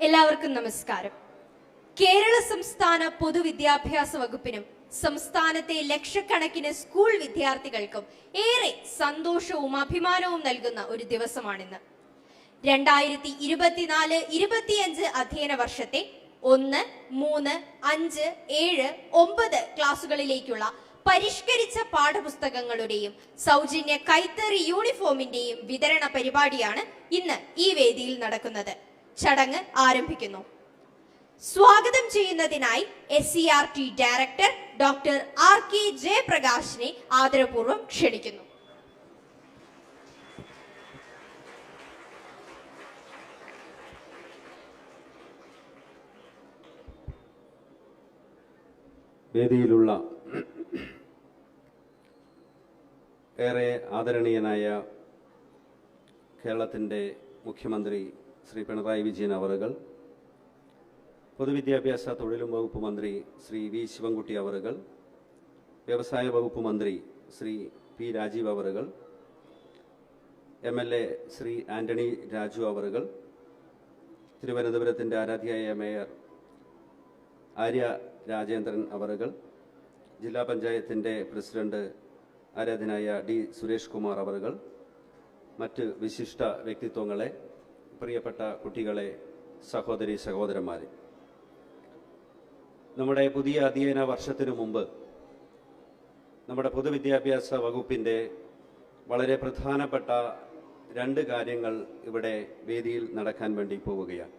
എല്ലാവർക്കും നമസ്കാരം. കേരള സംസ്ഥാന പൊതുവിദ്യാഭ്യാസ വകുപ്പിനും സംസ്ഥാനത്തെ ലക്ഷക്കണക്കിന് സ്കൂൾ വിദ്യാർത്ഥികൾക്കും ഏറെ സന്തോഷവും അഭിമാനവും നൽകുന്ന ഒരു ദിവസമാണിന്ന്. 2024-25 അധ്യയന വർഷത്തെ 1, 3, 5, 7, 9 ക്ലാസുകളിലേക്കുള്ള പരിഷ്കരിച്ച പാഠപുസ്തകങ്ങളുടെയും സൗജന്യ കൈത്തറി യൂണിഫോമിന്റെയും വിതരണ പരിപാടിയാണ് ഇന്ന് ഈ വേദിയിൽ നടക്കുന്നത്. ചടങ്ങ് ആരംഭിക്കുന്നു. സ്വാഗതം ചെയ്യുന്നതിനായി SCERT ഡയറക്ടർ ഡോക്ടർ RK ജയപ്രകാശിനെ ആദരപൂർവ്വം ക്ഷണിക്കുന്നു. വേദിയിലുള്ള ഏറെ ആദരണീയനായ കേരളത്തിൻ്റെ മുഖ്യമന്ത്രി ശ്രീ പിണറായി വിജയൻ അവറുകൾ, പൊതുവിദ്യാഭ്യാസ തൊഴിലും വകുപ്പ് മന്ത്രി ശ്രീ വി ശിവൻകുട്ടി അവറുകൾ, വ്യവസായ വകുപ്പ് മന്ത്രി ശ്രീ പി രാജീവ് അവറുകൾ, MLA ശ്രീ ആന്റണി രാജു അവറുകൾ, തിരുവനന്തപുരത്തിൻ്റെ ആരാധ്യയായ മേയർ ആര്യ രാജേന്ദ്രൻ അവറുകൾ, ജില്ലാ പഞ്ചായത്തിൻ്റെ പ്രസിഡന്റ് ആരാധ്യനായ D സുരേഷ് കുമാർ അവറുകൾ, മറ്റ് വിശിഷ്ട വ്യക്തിത്വങ്ങളെ, പ്രിയപ്പെട്ട കുട്ടികളെ, സഹോദരി സഹോദരന്മാരെ, നമ്മുടെ പുതിയ അധ്യയന വർഷത്തിനു മുമ്പ് നമ്മുടെ പൊതുവിദ്യാഭ്യാസ വകുപ്പിൻ്റെ വളരെ പ്രധാനപ്പെട്ട 2 കാര്യങ്ങൾ ഇവിടെ വേദിയിൽ നടക്കാൻ വേണ്ടി പോവുകയാണ്.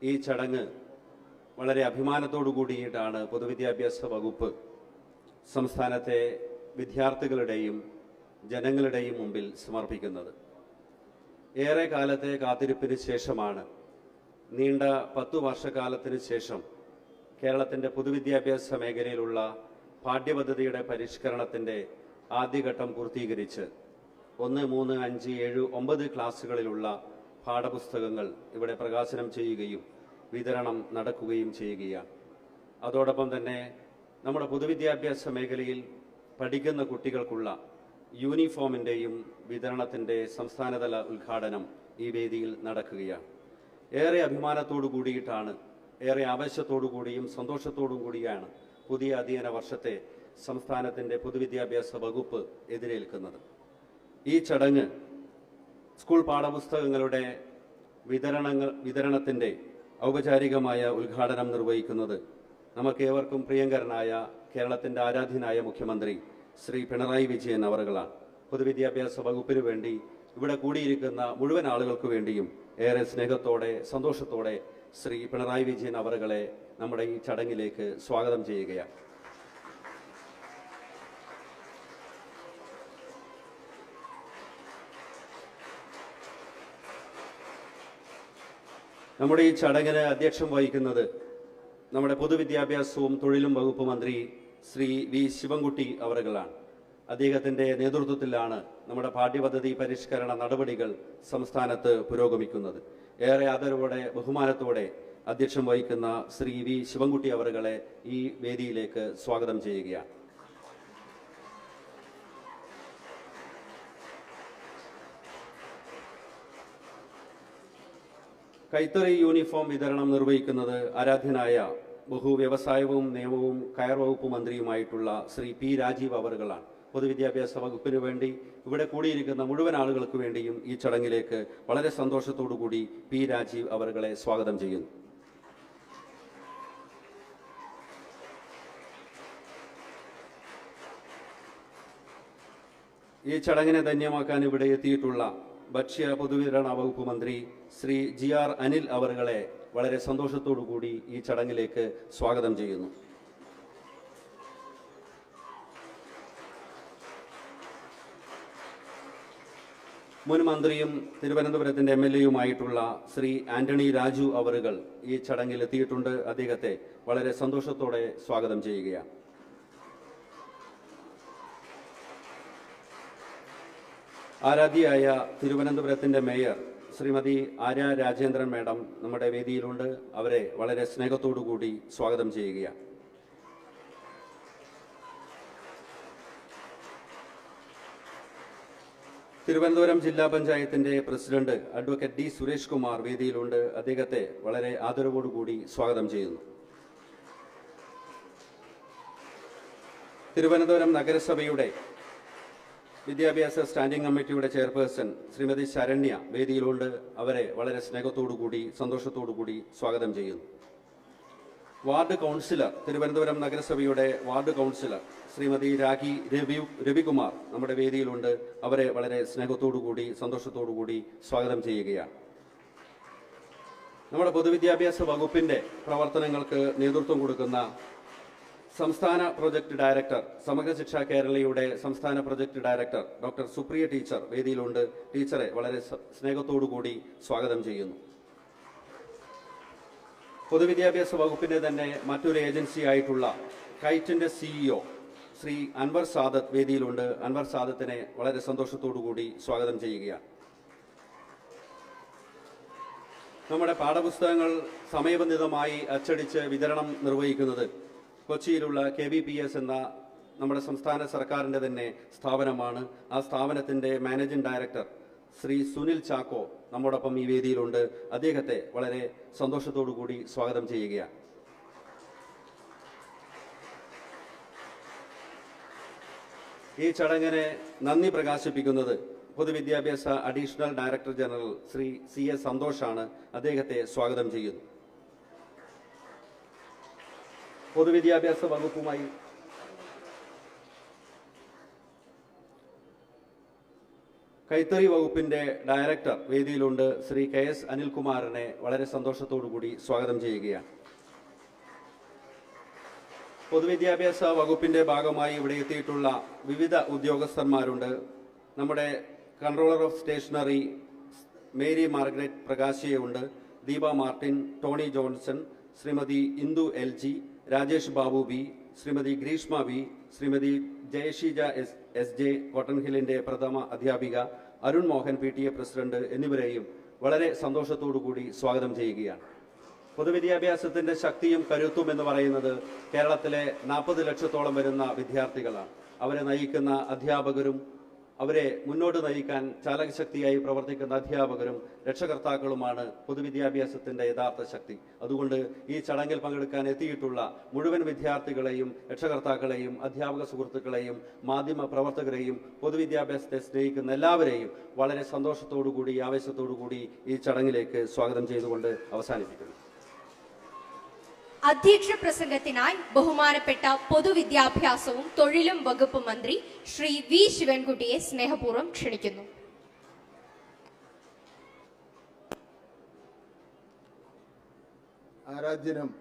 ഈ ചടങ്ങ് വളരെ അഭിമാനത്തോടു കൂടിയിട്ടാണ് പൊതുവിദ്യാഭ്യാസ വകുപ്പ് സംസ്ഥാനത്തെ വിദ്യാർത്ഥികളുടെയും ജനങ്ങളുടെയും മുമ്പിൽ സമർപ്പിക്കുന്നത്. ഏറെ കാലത്തെ കാത്തിരിപ്പിന് ശേഷമാണ്, നീണ്ട 10 വർഷക്കാലത്തിന് ശേഷം കേരളത്തിൻ്റെ പൊതുവിദ്യാഭ്യാസ മേഖലയിലുള്ള പാഠ്യപദ്ധതിയുടെ പരിഷ്കരണത്തിൻ്റെ ആദ്യഘട്ടം പൂർത്തീകരിച്ച് 1, 3, 5, 7, 9 ക്ലാസ്സുകളിലുള്ള പാഠപുസ്തകങ്ങൾ ഇവിടെ പ്രകാശനം ചെയ്യുകയും വിതരണം നടക്കുകയും ചെയ്യുകയാണ്. അതോടൊപ്പം തന്നെ നമ്മുടെ പൊതുവിദ്യാഭ്യാസ മേഖലയിൽ പഠിക്കുന്ന കുട്ടികൾക്കുള്ള യൂണിഫോമിൻ്റെയും വിതരണത്തിൻ്റെ സംസ്ഥാനതല ഉദ്ഘാടനം ഈ വേദിയിൽ നടക്കുകയാണ്. ഏറെ അഭിമാനത്തോടു കൂടിയിട്ടാണ്, ഏറെ ആവേശത്തോടു കൂടിയും സന്തോഷത്തോടും കൂടിയാണ് പുതിയ അധ്യയന വർഷത്തെ സംസ്ഥാനത്തിൻ്റെ പൊതുവിദ്യാഭ്യാസ വകുപ്പ് എതിരേൽക്കുന്നത്. ഈ ചടങ്ങ് സ്കൂൾ പാഠപുസ്തകങ്ങളുടെ വിതരണത്തിൻ്റെ ഔപചാരികമായ ഉദ്ഘാടനം നിർവഹിക്കുന്നത് നമുക്കേവർക്കും പ്രിയങ്കരനായ കേരളത്തിൻ്റെ ആരാധ്യനായ മുഖ്യമന്ത്രി ശ്രീ പിണറായി വിജയൻ അവറുകളാണ്. പൊതുവിദ്യാഭ്യാസ വകുപ്പിനു വേണ്ടി ഇവിടെ കൂടിയിരിക്കുന്ന മുഴുവൻ ആളുകൾക്ക് വേണ്ടിയും ഏറെ സ്നേഹത്തോടെ സന്തോഷത്തോടെ ശ്രീ പിണറായി വിജയൻ അവറുകളെ നമ്മുടെ ഈ ചടങ്ങിലേക്ക് സ്വാഗതം ചെയ്യുകയാണ്. നമ്മുടെ ഈ ചടങ്ങിന് അധ്യക്ഷം വഹിക്കുന്നത് നമ്മുടെ പൊതുവിദ്യാഭ്യാസവും തൊഴിലും വകുപ്പ് മന്ത്രി ശ്രീ വി ശിവൻകുട്ടി അവറുകളാണ്. അദ്ദേഹത്തിൻ്റെ നേതൃത്വത്തിലാണ് നമ്മുടെ പാഠ്യപദ്ധതി പരിഷ്കരണ നടപടികൾ സംസ്ഥാനത്ത് പുരോഗമിക്കുന്നത്. ഏറെ ആദരവോടെ ബഹുമാനത്തോടെ അധ്യക്ഷം വഹിക്കുന്ന ശ്രീ വി ശിവൻകുട്ടി അവറുകളെ ഈ വേദിയിലേക്ക് സ്വാഗതം ചെയ്യുകയാണ്. കൈത്തറി യൂണിഫോം വിതരണം നിർവഹിക്കുന്നത് ആരാധ്യനായ ബഹുവ്യവസായവും നിയമവും കയർ വകുപ്പ് മന്ത്രിയുമായിട്ടുള്ള ശ്രീ പി രാജീവ് അവറുകളാണ്. പൊതുവിദ്യാഭ്യാസ വകുപ്പിന് വേണ്ടി ഇവിടെ കൂടിയിരിക്കുന്ന മുഴുവൻ ആളുകൾക്ക് വേണ്ടിയും ഈ ചടങ്ങിലേക്ക് വളരെ സന്തോഷത്തോടു കൂടി പി രാജീവ് അവറുകളെ സ്വാഗതം ചെയ്യുന്നു. ഈ ചടങ്ങിനെ ധന്യമാക്കാൻ ഇവിടെ എത്തിയിട്ടുള്ള ഭക്ഷ്യ പൊതുവിതരണ വകുപ്പ് മന്ത്രി ശ്രീ GR അനിൽ അവറുകളെ വളരെ സന്തോഷത്തോടു കൂടി ഈ ചടങ്ങിലേക്ക് സ്വാഗതം ചെയ്യുന്നു. മുൻ മന്ത്രിയും തിരുവനന്തപുരത്തിൻ്റെ MLAയുമായിട്ടുള്ള ശ്രീ ആന്റണി രാജു അവറുകൾ ഈ ചടങ്ങിൽ എത്തിയിട്ടുണ്ട്. അദ്ദേഹത്തെ വളരെ സന്തോഷത്തോടെ സ്വാഗതം ചെയ്യുകയാണ്. ആരാധ്യയായ തിരുവനന്തപുരത്തിൻ്റെ മേയർ ശ്രീമതി ആര്യ രാജേന്ദ്രൻ മാഡം നമ്മുടെ വേദിയിലുണ്ട്. അവരെ വളരെ സ്നേഹത്തോടു കൂടി സ്വാഗതം ചെയ്യുകയാണ്. തിരുവനന്തപുരം ജില്ലാ പഞ്ചായത്തിന്റെ president advocate D Suresh Kumar വേദിയിലുണ്ട്. അദ്ദേഹത്തെ വളരെ ആദരവോടുകൂടി സ്വാഗതം ചെയ്യുന്നു. തിരുവനന്തപുരം നഗരസഭയുടെ വിദ്യാഭ്യാസ സ്റ്റാൻഡിംഗ് കമ്മിറ്റിയുടെ ചെയർപേഴ്സൺ ശ്രീമതി ശരണ്യ വേദിയിലുണ്ട്. അവരെ വളരെ സ്നേഹത്തോടുകൂടി സന്തോഷത്തോടുകൂടി സ്വാഗതം ചെയ്യുന്നു. വാർഡ് കൗൺസിലർ, തിരുവനന്തപുരം നഗരസഭയുടെ വാർഡ് കൗൺസിലർ ശ്രീമതി രാഖി രവികുമാർ നമ്മുടെ വേദിയിലുണ്ട്. അവരെ വളരെ സ്നേഹത്തോടുകൂടി സന്തോഷത്തോടുകൂടി സ്വാഗതം ചെയ്യുകയാണ്. നമ്മുടെ പൊതുവിദ്യാഭ്യാസ വകുപ്പിന്റെ പ്രവർത്തനങ്ങൾക്ക് നേതൃത്വം കൊടുക്കുന്ന സംസ്ഥാന പ്രൊജക്ട് ഡയറക്ടർ, സമഗ്ര ശിക്ഷ കേരളയുടെ സംസ്ഥാന project director doctor Supriya teacher വേദിയിലുണ്ട്. ടീച്ചറെ വളരെ സ്നേഹത്തോടുകൂടി സ്വാഗതം ചെയ്യുന്നു. പൊതുവിദ്യാഭ്യാസ വകുപ്പിന്റെ തന്നെ മറ്റൊരു ഏജൻസിയായിട്ടുള്ള കൈറ്റിന്റെ സിഇഒ ശ്രീ അൻവർ സാദത്ത് വേദിയിലുണ്ട്. അൻവർ സാദത്തിനെ വളരെ സന്തോഷത്തോടുകൂടി സ്വാഗതം ചെയ്യുകയാണ്. നമ്മുടെ പാഠപുസ്തകങ്ങൾ സമയബന്ധിതമായി അച്ചടിച്ച് വിതരണം നിർവഹിക്കുന്നത് കൊച്ചിയിലുള്ള KBPS എന്ന നമ്മുടെ സംസ്ഥാന സർക്കാരിന്റെ തന്നെ സ്ഥാപനമാണ്. ആ സ്ഥാപനത്തിന്റെ മാനേജിംഗ് ഡയറക്ടർ ശ്രീ സുനിൽ ചാക്കോ നമ്മോടൊപ്പം ഈ വേദിയിലുണ്ട്. അദ്ദേഹത്തെ വളരെ സന്തോഷത്തോടുകൂടി സ്വാഗതം ചെയ്യുകയാണ്. ഈ ചടങ്ങിനെ നന്ദി പ്രകാശിപ്പിക്കുന്നത് പൊതുവിദ്യാഭ്യാസ additional director general Shri CS സന്തോഷാണ്. അദ്ദേഹത്തെ സ്വാഗതം ചെയ്യുന്നു. പൊതുവിദ്യാഭ്യാസ വകുപ്പുമായി കൈത്തറി വകുപ്പിന്റെ ഡയറക്ടർ വേദിയിലുണ്ട്. ശ്രീ KS അനിൽകുമാറിനെ വളരെ സന്തോഷത്തോടുകൂടി സ്വാഗതം ചെയ്യുകയാണ്. പൊതുവിദ്യാഭ്യാസ വകുപ്പിന്റെ ഭാഗമായി ഇവിടെ എത്തിയിട്ടുള്ള വിവിധ ഉദ്യോഗസ്ഥന്മാരുണ്ട്. നമ്മുടെ controller of stationery Mary Margaret പ്രകാശിയുണ്ട്. Deepa Martin, Tony Johnson, Shrimati Indu LG, Rajesh Babu B, Shrimati Greeshma B, Shrimati Jayasheeja SJ, Cotton ഹില്ലിന്റെ പ്രഥമ അധ്യാപിക, അരുൺ മോഹൻ PTA പ്രസിഡന്റ് എന്നിവരെയും വളരെ സന്തോഷത്തോടുകൂടി സ്വാഗതം ചെയ്യുകയാണ്. പൊതുവിദ്യാഭ്യാസത്തിന്റെ ശക്തിയും കരുത്തും എന്ന് പറയുന്നത് കേരളത്തിലെ 40 ലക്ഷത്തോളം വരുന്ന വിദ്യാർത്ഥികളാണ്. അവരെ നയിക്കുന്ന അധ്യാപകരും അവരെ മുന്നോട്ട് നയിക്കാൻ ചാലകശക്തിയായി പ്രവർത്തിക്കുന്ന അധ്യാപകരും രക്ഷകർത്താക്കളുമാണ് പൊതുവിദ്യാഭ്യാസത്തിന്റെ യഥാർത്ഥ ശക്തി. അതുകൊണ്ട് ഈ ചടങ്ങിൽ പങ്കെടുക്കാൻ എത്തിയിട്ടുള്ള മുഴുവൻ വിദ്യാർത്ഥികളെയും രക്ഷകർത്താക്കളെയും അധ്യാപക സുഹൃത്തുക്കളെയും മാധ്യമ പ്രവർത്തകരെയും പൊതുവിദ്യാഭ്യാസത്തെ സ്നേഹിക്കുന്ന എല്ലാവരെയും വളരെ സന്തോഷത്തോടുകൂടി ആവേശത്തോടുകൂടി ഈ ചടങ്ങിലേക്ക് സ്വാഗതം ചെയ്തുകൊണ്ട് അവസാനിപ്പിക്കുന്നു. അധ്യക്ഷ പ്രസംഗത്തിനായി ബഹുമാനപ്പെട്ട പൊതുവിദ്യാഭ്യാസവും തൊഴിലും വകുപ്പ് മന്ത്രി ശ്രീ V ശിവൻകുട്ടിയെ സ്നേഹപൂർവ്വം ക്ഷണിക്കുന്നു. ആരാധ്യനും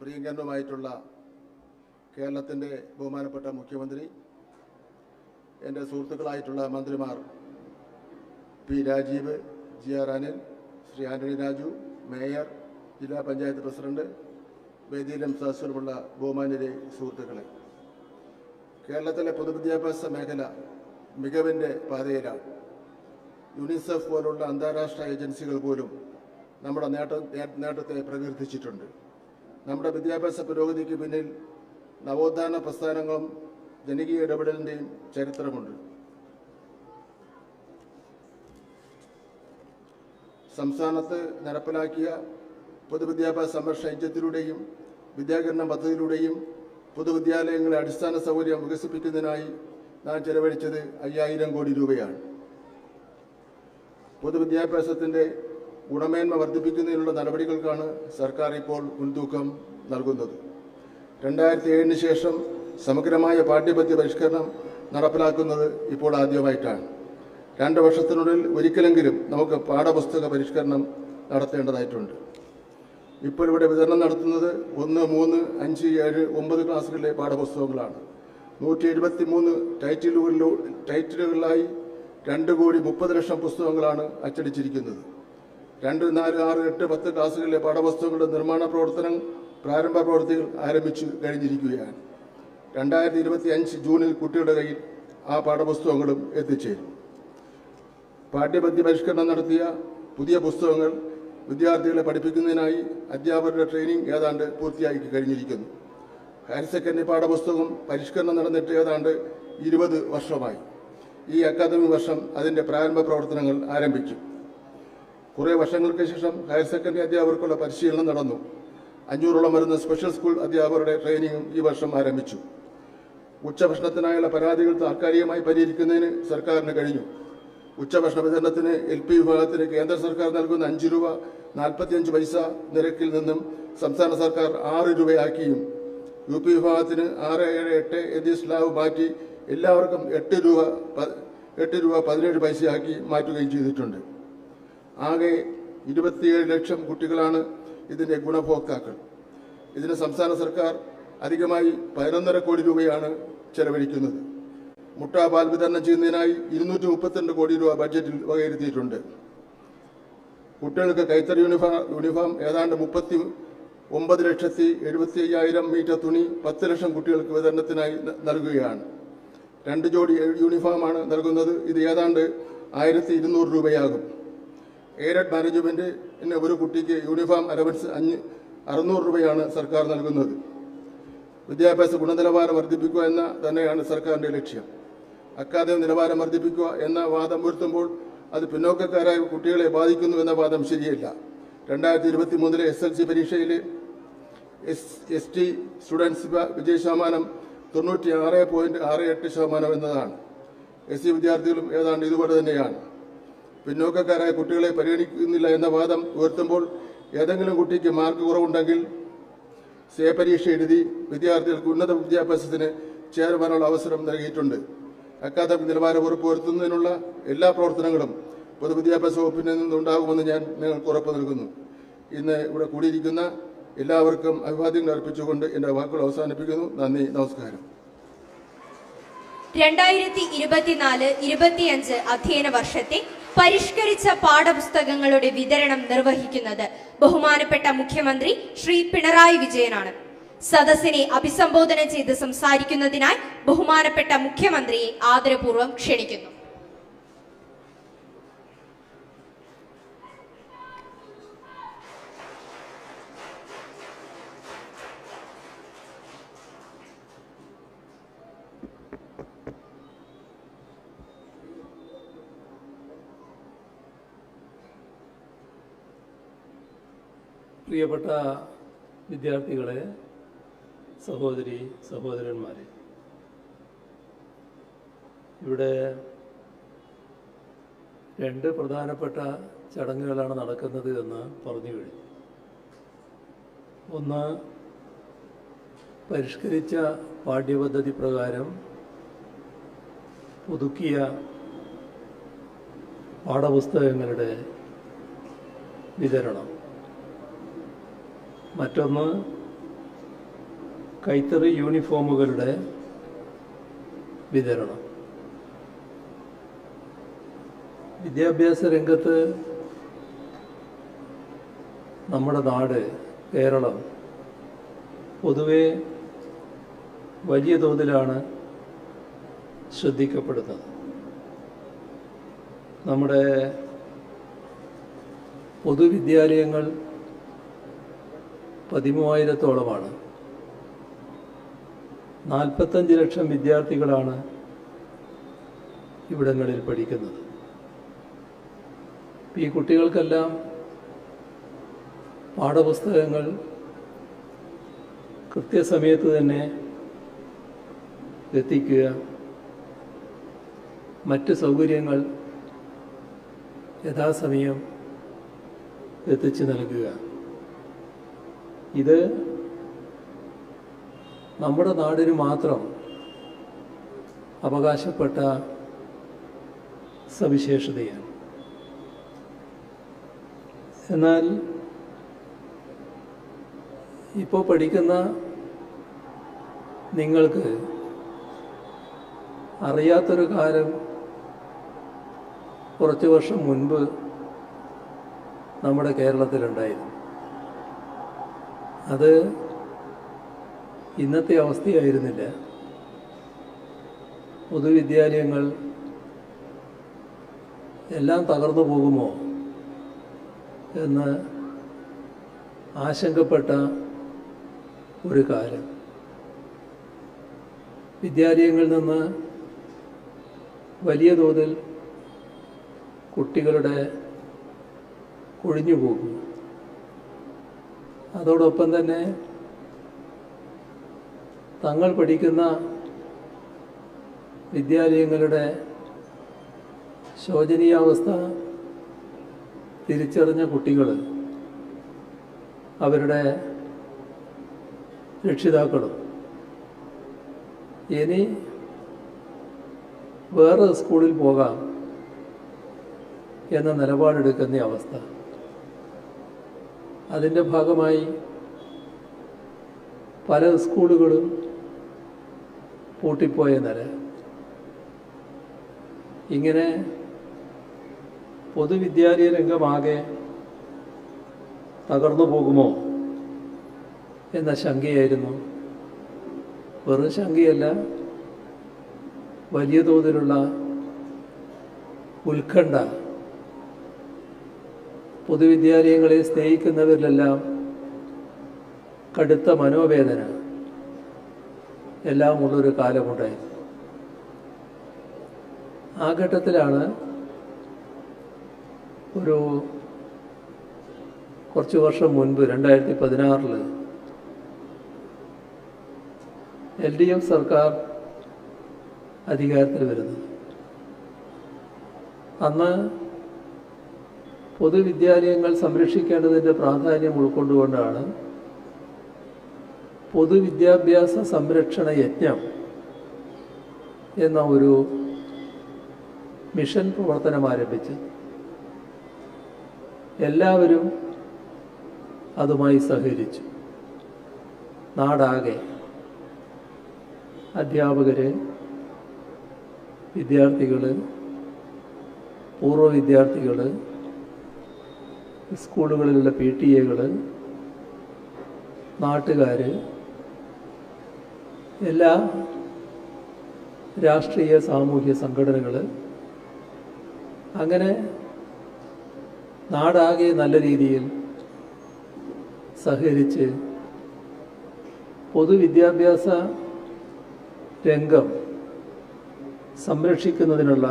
പ്രിയങ്കരനുമായിട്ടുള്ള കേരളത്തിൻ്റെ ബഹുമാനപ്പെട്ട മുഖ്യമന്ത്രി, എൻ്റെ സുഹൃത്തുക്കളായിട്ടുള്ള മന്ത്രിമാർ P Rajeev, GR Anil, Shri Antony Raju, mayor, ജില്ലാ പഞ്ചായത്ത് പ്രസിഡന്റ്, വേദിയിലും സദസ്സിലുമുള്ള ബഹുമാന്യരെ, സുഹൃത്തുക്കളെ, കേരളത്തിലെ പൊതുവിദ്യാഭ്യാസ മേഖല മികവിൻ്റെ പാതയിലാണ്. യുനിസെഫ് പോലുള്ള അന്താരാഷ്ട്ര ഏജൻസികൾ പോലും നമ്മുടെ നേട്ടത്തെ പ്രകീർത്തിച്ചിട്ടുണ്ട്. നമ്മുടെ വിദ്യാഭ്യാസ പുരോഗതിക്ക് പിന്നിൽ നവോത്ഥാന പ്രസ്ഥാനങ്ങളും ജനകീയ ഇടപെടലിൻ്റെയും ചരിത്രമുണ്ട്. സംസ്ഥാനത്ത് നടപ്പിലാക്കിയ പൊതുവിദ്യാഭ്യാസ സംരക്ഷണ യജ്ഞത്തിലൂടെയും വിദ്യാകരണ പദ്ധതിയിലൂടെയും പൊതുവിദ്യാലയങ്ങളെ അടിസ്ഥാന സൗകര്യം വികസിപ്പിക്കുന്നതിനായി നാം ചെലവഴിച്ചത് 5000 കോടി രൂപയാണ്. പൊതുവിദ്യാഭ്യാസത്തിൻ്റെ ഗുണമേന്മ വർദ്ധിപ്പിക്കുന്നതിനുള്ള നടപടികൾക്കാണ് സർക്കാർ ഇപ്പോൾ മുൻതൂക്കം നൽകുന്നത്. 2007 ശേഷം സമഗ്രമായ പാഠ്യപദ്ധതി പരിഷ്കരണം നടപ്പിലാക്കുന്നത് ഇപ്പോൾ ആദ്യമായിട്ടാണ്. 2 വർഷത്തിനുള്ളിൽ ഒരിക്കലെങ്കിലും നമുക്ക് പാഠപുസ്തക പരിഷ്കരണം നടത്തേണ്ടതായിട്ടുണ്ട്. ഇപ്പോൾ ഇവിടെ വിതരണം നടത്തുന്നത് 1, 3, 5, 7, 9 ക്ലാസ്സുകളിലെ പാഠപുസ്തകങ്ങളാണ്. 173 ടൈറ്റിലുകളിലായി 2,30,00,000 പുസ്തകങ്ങളാണ് അച്ചടിച്ചിരിക്കുന്നത്. 2, 4, 6, 8, 10 ക്ലാസ്സുകളിലെ പാഠപുസ്തകങ്ങളുടെ നിർമ്മാണ പ്രവർത്തനം പ്രാരംഭ പ്രവൃത്തികൾ ആരംഭിച്ചു കഴിഞ്ഞിരിക്കുകയാണ്. 2025 ജൂണിൽ കുട്ടികളുടെ കയ്യിൽ ആ പാഠപുസ്തകങ്ങളും എത്തിച്ചേരും. പാഠ്യപദ്ധതി പരിഷ്കരണം നടത്തിയ പുതിയ പുസ്തകങ്ങൾ വിദ്യാർത്ഥികളെ പഠിപ്പിക്കുന്നതിനായി അധ്യാപകരുടെ ട്രെയിനിങ് ഏതാണ്ട് പൂർത്തിയാക്കി കഴിഞ്ഞിരിക്കുന്നു. ഹയർ സെക്കൻഡറി പാഠപുസ്തകം പരിഷ്കരണം നടന്നിട്ട് ഏതാണ്ട് 20 വർഷമായി. ഈ അക്കാദമിക് വർഷം അതിൻ്റെ പ്രാരംഭ പ്രവർത്തനങ്ങൾ ആരംഭിച്ചു. കുറേ വർഷങ്ങൾക്ക് ശേഷം ഹയർ സെക്കൻഡറി അധ്യാപകർക്കുള്ള പരിശീലനം നടന്നു. 500ഓളം വരുന്ന സ്പെഷ്യൽ സ്കൂൾ അധ്യാപകരുടെ ട്രെയിനിങ്ങും ഈ വർഷം ആരംഭിച്ചു. ഉച്ചഭക്ഷണത്തിനായുള്ള പരാതികൾ താൽക്കാലികമായി പരിഹരിക്കുന്നതിന് സർക്കാരിന് കഴിഞ്ഞു. ഉച്ചഭക്ഷണ വിതരണത്തിന് LP വിഭാഗത്തിന് കേന്ദ്ര സർക്കാർ നൽകുന്ന 5 രൂപ 45 പൈസ നിരക്കിൽ നിന്നും സംസ്ഥാന സർക്കാർ 6 രൂപയാക്കിയും UP വിഭാഗത്തിന് 6, 7, 8 എന്നീ സ്ലാബ് മാറ്റി എല്ലാവർക്കും 8 രൂപ 17 പൈസയാക്കി മാറ്റുകയും ചെയ്തിട്ടുണ്ട്. ആകെ 27 ലക്ഷം കുട്ടികളാണ് ഇതിന്റെ ഗുണഭോക്താക്കൾ. ഇതിന് സംസ്ഥാന സർക്കാർ അധികമായി 11.5 കോടി രൂപയാണ് ചെലവഴിക്കുന്നത്. മുട്ടാപാൽ വിതരണം ചെയ്യുന്നതിനായി 232 കോടി രൂപ ബഡ്ജറ്റിൽ വകയിരുത്തിയിട്ടുണ്ട്. കുട്ടികൾക്ക് കൈത്തറി യൂണിഫോം ഏതാണ്ട് 39,75,000 മീറ്റർ തുണി 10 ലക്ഷം കുട്ടികൾക്ക് വിതരണത്തിനായി നൽകുകയാണ്. 2 ജോഡി യൂണിഫോമാണ് നൽകുന്നത്. ഇത് ഏതാണ്ട് 1,200 രൂപയാകും. എയ്ഡഡ് മാനേജ്മെന്റിന് ഒരു കുട്ടിക്ക് യൂണിഫോം അലവൻസ് 600 രൂപയാണ് സർക്കാർ നൽകുന്നത്. വിദ്യാഭ്യാസ ഗുണനിലവാരം വർദ്ധിപ്പിക്കുക എന്ന തന്നെയാണ് സർക്കാരിന്റെ ലക്ഷ്യം. അക്കാദമിക് നിലവാരം വർദ്ധിപ്പിക്കുക എന്ന വാദം ഉയർത്തുമ്പോൾ അത് പിന്നോക്കക്കാരായ കുട്ടികളെ ബാധിക്കുന്നു എന്ന വാദം ശരിയല്ല. 2023 SLC പരീക്ഷയിലെ ST സ്റ്റുഡൻസ് വിജയശതമാനം 96.68% എന്നതാണ്. SC വിദ്യാർത്ഥികളും ഏതാണ്ട് ഇതുപോലെ തന്നെയാണ്. പിന്നോക്കക്കാരായ കുട്ടികളെ പരിഗണിക്കുന്നില്ല എന്ന വാദം ഉയർത്തുമ്പോൾ ഏതെങ്കിലും കുട്ടിക്ക് മാർക്ക് കുറവുണ്ടെങ്കിൽ പരീക്ഷ എഴുതി വിദ്യാർത്ഥികൾക്ക് ഉന്നത വിദ്യാഭ്യാസത്തിന് ചേരുവാനുള്ള അവസരം നൽകിയിട്ടുണ്ട്. അക്കാദമിക് നിലവാരം ഉറപ്പുവരുത്തുന്നതിനുള്ള എല്ലാ പ്രവർത്തനങ്ങളും പൊതുവിദ്യാഭ്യാസ വകുപ്പിൽ നിന്നുണ്ടാകുമെന്ന് ഞാൻ നിങ്ങൾക്ക് ഉറപ്പ് നൽകുന്നു. ഇന്ന് ഇവിടെ കൂടിയിരിക്കുന്ന എല്ലാവർക്കും അഭിവാദ്യങ്ങൾ അർപ്പിച്ചുകൊണ്ട് എന്റെ വാക്കുകൾ അവസാനിപ്പിക്കുന്നു. നന്ദി, നമസ്കാരം. 2024-25 അധ്യയന വർഷത്തെ പരിഷ്കരിച്ച പാഠപുസ്തകങ്ങളുടെ വിതരണം നിർവഹിക്കുന്നത് ബഹുമാനപ്പെട്ട മുഖ്യമന്ത്രി ശ്രീ പിണറായി വിജയനാണ്. സദസ്സിനെ അഭിസംബോധന ചെയ്ത് സംസാരിക്കുന്നതിനായി ബഹുമാനപ്പെട്ട മുഖ്യമന്ത്രിയെ ആദരപൂർവ്വം ക്ഷണിക്കുന്നു. പ്രിയപ്പെട്ട വിദ്യാർത്ഥികളെ, സഹോദരി സഹോദരന്മാരെ, ഇവിടെ 2 പ്രധാനപ്പെട്ട ചടങ്ങുകളാണ് നടക്കുന്നത് എന്ന് പറഞ്ഞു കഴിഞ്ഞു. ഒന്ന്, പരിഷ്കരിച്ച പാഠ്യപദ്ധതി പ്രകാരം പുതുക്കിയ പാഠപുസ്തകങ്ങളുടെ വിതരണം. മറ്റൊന്ന്, കൈത്തറി യൂണിഫോമുകളുടെ വിതരണം. വിദ്യാഭ്യാസ രംഗത്ത് നമ്മുടെ നാട് കേരളം പൊതുവെ വലിയ തോതിലാണ് ശ്രദ്ധിക്കപ്പെടുന്നത്. നമ്മുടെ പൊതുവിദ്യാലയങ്ങൾ 13,000-ഓളമാണ്. 45 ലക്ഷം വിദ്യാർത്ഥികളാണ് ഇവിടങ്ങളിൽ പഠിക്കുന്നത്. ഈ കുട്ടികൾക്കെല്ലാം പാഠപുസ്തകങ്ങൾ കൃത്യസമയത്ത് തന്നെ എത്തിക്കുക, മറ്റ് സൗകര്യങ്ങൾ യഥാസമയം എത്തിച്ചു നൽകുക, ഇത് നമ്മുടെ നാടിന് മാത്രം അവകാശപ്പെട്ട സവിശേഷതയാണ്. എന്നാൽ ഇപ്പോൾ പഠിക്കുന്ന നിങ്ങൾക്ക് അറിയാത്തൊരു കാലം കുറച്ച് വർഷം മുൻപ് നമ്മുടെ കേരളത്തിലുണ്ടായിരുന്നു. അത് ഇന്നത്തെ അവസ്ഥയായിരുന്നില്ല. പൊതുവിദ്യാലയങ്ങൾ എല്ലാം തകർന്നു പോകുമോ എന്ന് ആശങ്കപ്പെട്ട ഒരു കാലം. വിദ്യാലയങ്ങളിൽ നിന്ന് വലിയ തോതിൽ കുട്ടികളുടെ കൊഴിഞ്ഞുപോകുന്നു. അതോടൊപ്പം തന്നെ തങ്ങൾ പഠിക്കുന്ന വിദ്യാലയങ്ങളുടെ ശോചനീയാവസ്ഥ തിരിച്ചറിഞ്ഞ കുട്ടികൾ അവരുടെ രക്ഷിതാക്കളും ഇനി വേറെ സ്കൂളിൽ പോകാം എന്ന നിലപാടെടുക്കുന്ന അവസ്ഥ. അതിൻ്റെ ഭാഗമായി പല സ്കൂളുകളും പൂട്ടിപ്പോയ നില. ഇങ്ങനെ പൊതുവിദ്യാലയ രംഗമാകെ തകർന്നു പോകുമോ എന്ന ശങ്കയായിരുന്നു. വെറും ശങ്കയല്ല, വലിയ തോതിലുള്ള ഉത്കണ്ഠ പൊതുവിദ്യാലയങ്ങളെ സ്നേഹിക്കുന്നവരിലെല്ലാം കടുത്ത മനോവേദന എല്ലാം ഉള്ളൊരു കാലമുണ്ടായിരുന്നു. ആ ഘട്ടത്തിലാണ് കുറച്ച് വർഷം മുൻപ് 2016 LDF സർക്കാർ അധികാരത്തിൽ വരുന്നത്. അന്ന് പൊതുവിദ്യാലയങ്ങൾ സംരക്ഷിക്കേണ്ടതിൻ്റെ പ്രാധാന്യം ഉൾക്കൊണ്ടുകൊണ്ടാണ് പൊതുവിദ്യാഭ്യാസ സംരക്ഷണ യജ്ഞം എന്ന ഒരു മിഷൻ പ്രവർത്തനം ആരംഭിച്ചു. എല്ലാവരും അതുമായി സഹകരിച്ചു. നാടാകെ അധ്യാപകർ, വിദ്യാർത്ഥികൾ, പൂർവ്വ വിദ്യാർത്ഥികൾ, സ്കൂളുകളിലുള്ള PTA, നാട്ടുകാർ, എല്ലാ രാഷ്ട്രീയ സാമൂഹ്യ സംഘടനകൾ, അങ്ങനെ നാടാകെ നല്ല രീതിയിൽ സഹകരിച്ച് പൊതുവിദ്യാഭ്യാസ രംഗം സംരക്ഷിക്കുന്നതിനുള്ള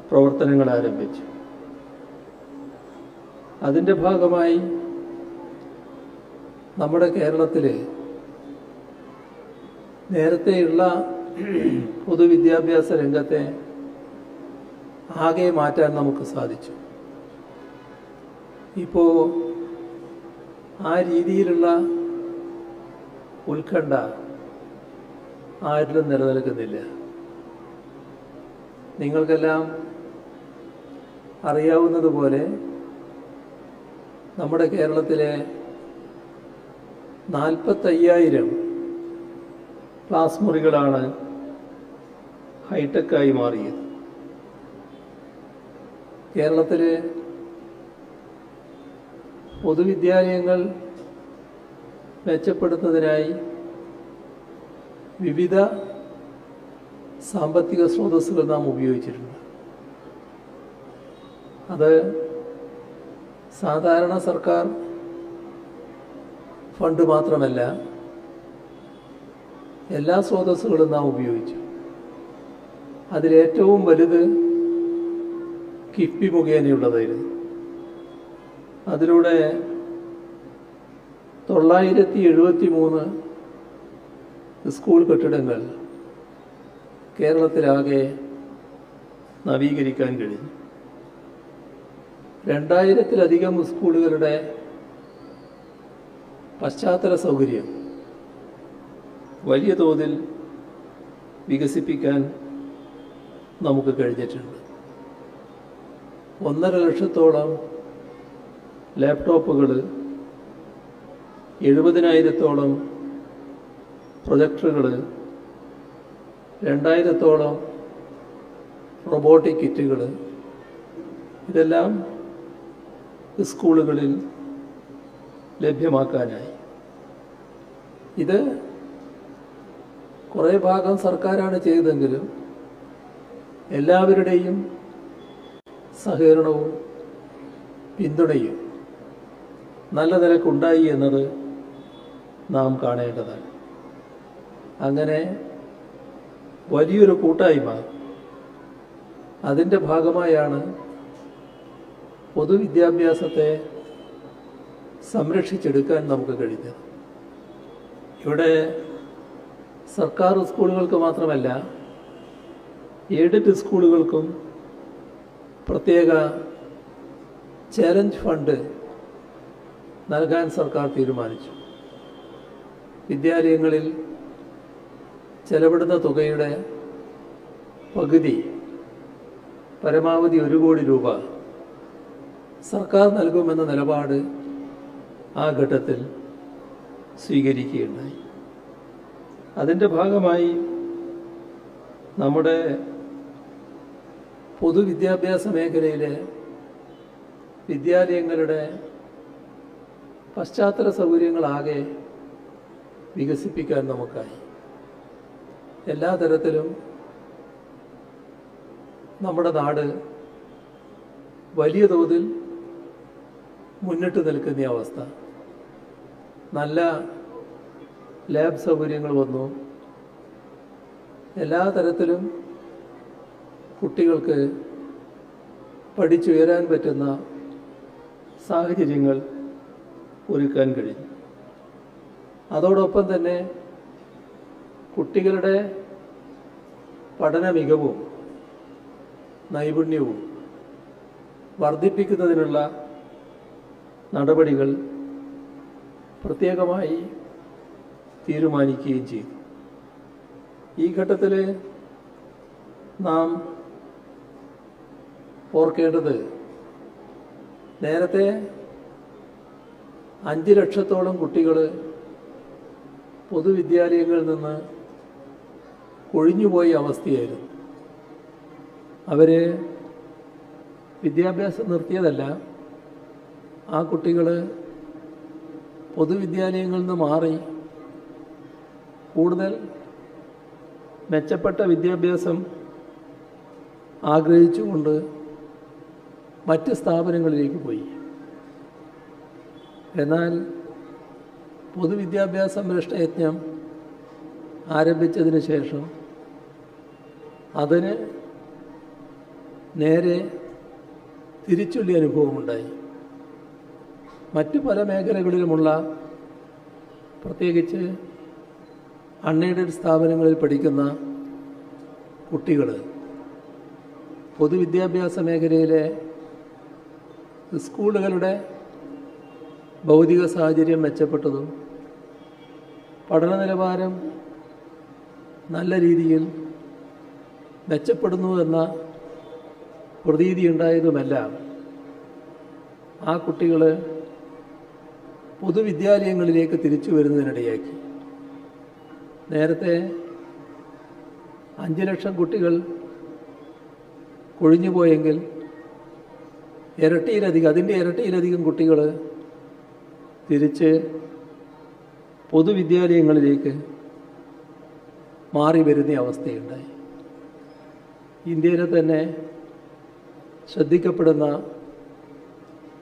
പ്രവർത്തനങ്ങൾ ആരംഭിച്ചു. അതിൻ്റെ ഭാഗമായി നമ്മുടെ കേരളത്തിൽ നേരത്തെയുള്ള പൊതുവിദ്യാഭ്യാസ രംഗത്തെ ആകെ മാറ്റാൻ നമുക്ക് സാധിച്ചു. ഇപ്പോൾ ആ രീതിയിലുള്ള ഉത്കണ്ഠ ആരിലും നിലനിൽക്കുന്നില്ല. നിങ്ങൾക്കെല്ലാം അറിയാവുന്നതുപോലെ നമ്മുടെ കേരളത്തിലെ 45,000 ക്ലാസ് മുറികളാണ് ഹൈടെക്കായി മാറിയത്. കേരളത്തിൽ പൊതുവിദ്യാലയങ്ങൾ മെച്ചപ്പെടുത്തുന്നതിനായി വിവിധ സാമ്പത്തിക സ്രോതസ്സുകൾ നാം ഉപയോഗിച്ചിട്ടുണ്ട്. അത് സാധാരണ സർക്കാർ ഫണ്ട് മാത്രമല്ല, എല്ലാ സ്രോതസ്സുകളും നാം ഉപയോഗിച്ചു. അതിലേറ്റവും വലുത് കിഫ്ബി മുഖേനയുള്ളതായിരുന്നു. അതിലൂടെ 973 സ്കൂൾ കെട്ടിടങ്ങൾ കേരളത്തിലാകെ നവീകരിക്കാൻ കഴിഞ്ഞു. 2000-ലധികം സ്കൂളുകളുടെ പശ്ചാത്തല സൗകര്യം വലിയ തോതിൽ വികസിപ്പിക്കാൻ നമുക്ക് കഴിഞ്ഞിട്ടുണ്ട്. 1.5 ലക്ഷത്തോളം ലാപ്ടോപ്പുകൾ, 70,000-ഓളം പ്രൊജക്ടറുകൾ, 2,000-ഓളം റോബോട്ടിക് കിറ്റുകൾ, ഇതെല്ലാം സ്കൂളുകളിൽ ലഭ്യമാക്കാനായി. ഇത് കുറേ ഭാഗം സർക്കാരാണ് ചെയ്തതെങ്കിലും എല്ലാവരുടെയും സഹകരണവും പിന്തുണയും നല്ല നിലക്കുണ്ടായി എന്നത് നാം കാണേണ്ടതാണ്. അങ്ങനെ വലിയൊരു കൂട്ടായ്മ അതിൻ്റെ ഭാഗമായാണ് പൊതുവിദ്യാഭ്യാസത്തെ സംരക്ഷിച്ചെടുക്കാൻ നമുക്ക് കഴിഞ്ഞത്. ഇവിടെ സർക്കാർ സ്കൂളുകൾക്ക് മാത്രമല്ല, എയ്ഡഡ് സ്കൂളുകൾക്കും പ്രത്യേക ചാലഞ്ച് ഫണ്ട് നൽകാൻ സർക്കാർ തീരുമാനിച്ചു. വിദ്യാലയങ്ങളിൽ ചെലവിടുന്ന തുകയുടെ പകുതി, പരമാവധി 1 കോടി രൂപ സർക്കാർ നൽകുമെന്ന നിലപാട് ആ ഘട്ടത്തിൽ സ്വീകരിക്കുകയുണ്ടായി. അതിൻ്റെ ഭാഗമായി നമ്മുടെ പൊതുവിദ്യാഭ്യാസ മേഖലയിലെ വിദ്യാലയങ്ങളുടെ പശ്ചാത്തല സൗകര്യങ്ങളാകെ വികസിപ്പിക്കാൻ നമുക്കായി. എല്ലാ തരത്തിലും നമ്മുടെ നാട് വലിയ തോതിൽ മുന്നിട്ട് നിൽക്കുന്ന അവസ്ഥ. നല്ല ലാബ് സൗകര്യങ്ങൾ വന്നു. എല്ലാ തരത്തിലും കുട്ടികൾക്ക് പഠിച്ചുയരാൻ പറ്റുന്ന സാഹചര്യങ്ങൾ ഒരുക്കാൻ കഴിഞ്ഞു. അതോടൊപ്പം തന്നെ കുട്ടികളുടെ പഠന മികവും നൈപുണ്യവും വർദ്ധിപ്പിക്കുന്നതിനുള്ള നടപടികൾ പ്രത്യേകമായി തീരുമാനിക്കുകയും ചെയ്തു. ഈ ഘട്ടത്തിൽ നാം ഓർക്കേണ്ടത്, നേരത്തെ 5 ലക്ഷത്തോളം കുട്ടികൾ പൊതുവിദ്യാലയങ്ങളിൽ നിന്ന് കൊഴിഞ്ഞുപോയ അവസ്ഥയായിരുന്നു. അവർ വിദ്യാഭ്യാസം നിർത്തിയതല്ല, ആ കുട്ടികൾ പൊതുവിദ്യാലയങ്ങളിൽ നിന്ന് മാറി കൂടുതൽ മെച്ചപ്പെട്ട വിദ്യാഭ്യാസം ആഗ്രഹിച്ചുകൊണ്ട് മറ്റ് സ്ഥാപനങ്ങളിലേക്ക് പോയി. എന്നാൽ പൊതുവിദ്യാഭ്യാസ സംരക്ഷണ യജ്ഞം ആരംഭിച്ചതിന് ശേഷം അതിന് നേരെ തിരിച്ചുള്ള അനുഭവമുണ്ടായി. മറ്റു പല മേഖലകളിലുമുള്ള, പ്രത്യേകിച്ച് അൺഎയ്ഡഡ് സ്ഥാപനങ്ങളിൽ പഠിക്കുന്ന കുട്ടികൾ പൊതുവിദ്യാഭ്യാസ മേഖലയിലെ സ്കൂളുകളുടെ ഭൗതിക സാഹചര്യം മെച്ചപ്പെട്ടതും പഠന നിലവാരം നല്ല രീതിയിൽ മെച്ചപ്പെടുന്നു എന്ന പ്രതീതി ഉണ്ടായതുമെല്ലാം ആ കുട്ടികൾ പൊതുവിദ്യാലയങ്ങളിലേക്ക് തിരിച്ചു വരുന്നതിനിടയാക്കി. നേരത്തെ 5 ലക്ഷം കുട്ടികൾ കൊഴിഞ്ഞുപോയെങ്കിൽ അതിൻ്റെ ഇരട്ടിയിലധികം കുട്ടികൾ തിരിച്ച് പൊതുവിദ്യാലയങ്ങളിലേക്ക് മാറി വരുന്ന അവസ്ഥയുണ്ടായി. ഇന്ത്യയിലെ തന്നെ ശ്രദ്ധിക്കപ്പെടുന്ന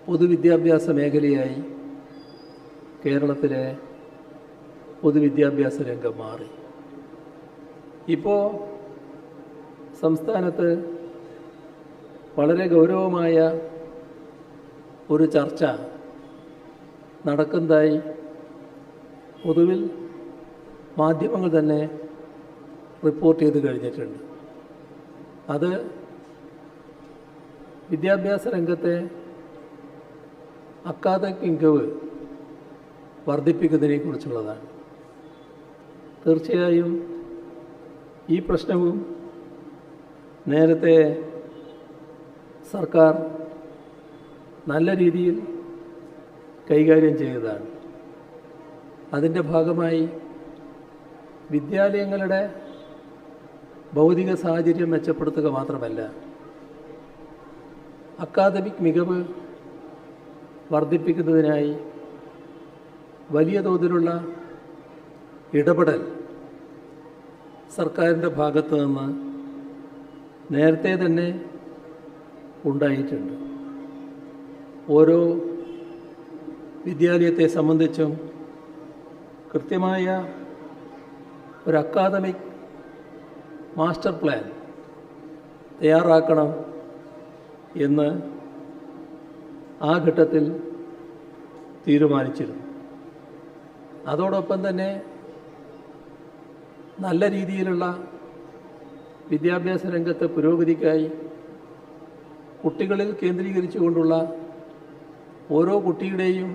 പൊതുവിദ്യാഭ്യാസ മേഖലയായി കേരളത്തിലെ പൊതുവിദ്യാഭ്യാസ രംഗം മാറി. ഇപ്പോൾ സംസ്ഥാനത്ത് വളരെ ഗൗരവമായ ഒരു ചർച്ച നടക്കുന്നതായി പൊതുവിൽ മാധ്യമങ്ങൾ തന്നെ റിപ്പോർട്ട് ചെയ്ത് കഴിഞ്ഞിട്ടുണ്ട്. അത് വിദ്യാഭ്യാസ രംഗത്തെ അക്കാദമിക് മികവ് വർദ്ധിപ്പിക്കുന്നതിനെക്കുറിച്ചുള്ളതാണ്. തീർച്ചയായും ഈ പ്രശ്നവും നേരത്തെ സർക്കാർ നല്ല രീതിയിൽ കൈകാര്യം ചെയ്തതാണ്. അതിൻ്റെ ഭാഗമായി വിദ്യാലയങ്ങളുടെ ഭൗതിക സാഹചര്യം മെച്ചപ്പെടുത്തുക മാത്രമല്ല, അക്കാദമിക് മികവ് വർദ്ധിപ്പിക്കുന്നതിനായി വലിയ തോതിലുള്ള ഇടപെടൽ സർക്കാരിൻ്റെ ഭാഗത്തു നിന്ന് നേരത്തെ തന്നെ ഉണ്ടായിട്ടുണ്ട്. ഓരോ വിദ്യാലയത്തെ സംബന്ധിച്ചും കൃത്യമായ ഒരു അക്കാദമിക് മാസ്റ്റർ പ്ലാൻ തയ്യാറാക്കണം എന്ന് ആ ഘട്ടത്തിൽ തീരുമാനിച്ചിരുന്നു. അതോടൊപ്പം തന്നെ നല്ല രീതിയിലുള്ള വിദ്യാഭ്യാസ രംഗത്തെ പുരോഗതിക്കായി കുട്ടികളിൽ കേന്ദ്രീകരിച്ചുകൊണ്ടുള്ള ഓരോ കുട്ടിയുടെയും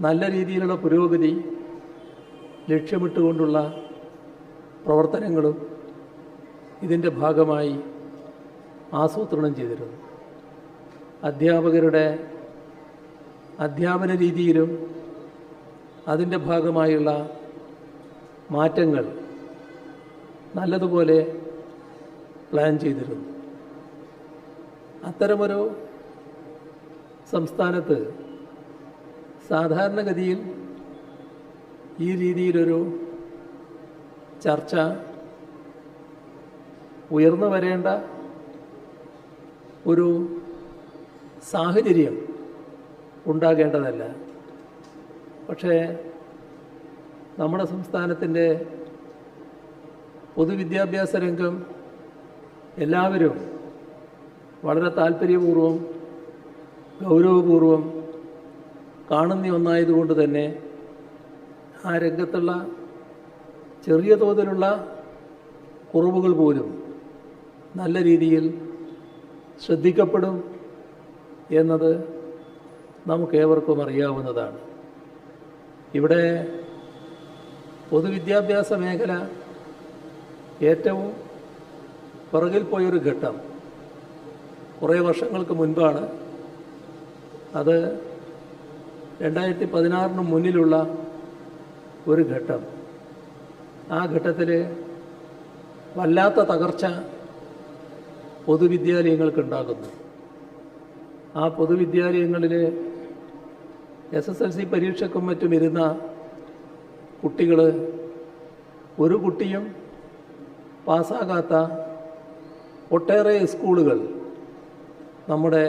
നല്ല രീതിയിലുള്ള പുരോഗതി ലക്ഷ്യമിട്ടുകൊണ്ടുള്ള പ്രവർത്തനങ്ങളും ഇതിൻ്റെ ഭാഗമായി ആസൂത്രണം ചെയ്തിരുന്നു. അധ്യാപകരുടെ അധ്യാപന രീതിയിലും അതിൻ്റെ ഭാഗമായുള്ള മാറ്റങ്ങൾ നല്ലതുപോലെ പ്ലാൻ ചെയ്തിരുന്നു. അത്തരമൊരു സംസ്ഥാനത്ത് സാധാരണഗതിയിൽ ഈ രീതിയിലൊരു ചർച്ച ഉയർന്നു വരേണ്ട ഒരു സാഹചര്യം ഉണ്ടാകേണ്ടതല്ല. പക്ഷേ നമ്മുടെ സംസ്ഥാനത്തിൻ്റെ പൊതുവിദ്യാഭ്യാസ രംഗം എല്ലാവരും വളരെ താല്പര്യപൂർവ്വം ഗൗരവപൂർവ്വം കാണുന്ന ഒന്നായതുകൊണ്ട് തന്നെ ആ രംഗത്തുള്ള ചെറിയ തോതിലുള്ള കുറവുകൾ പോലും നല്ല രീതിയിൽ ശ്രദ്ധിക്കപ്പെടും എന്നത് നമുക്കേവർക്കും അറിയാവുന്നതാണ്. ഇവിടെ പൊതുവിദ്യാഭ്യാസ മേഖല ഏറ്റവും പുറകിൽ പോയൊരു ഘട്ടം കുറേ വർഷങ്ങൾക്ക് മുൻപാണ്. അത് 2016 മുന്നിലുള്ള ഒരു ഘട്ടം. ആ ഘട്ടത്തിൽ വല്ലാത്ത തകർച്ച പൊതുവിദ്യാലയങ്ങൾക്കുണ്ടാകുന്നു. ആ പൊതുവിദ്യാലയങ്ങളിൽ SSLC പരീക്ഷയ്ക്കും മറ്റും ഇരുന്ന കുട്ടികൾ ഒരു കുട്ടിയും പാസ്സാകാത്ത ഒട്ടേറെ സ്കൂളുകൾ നമ്മുടെ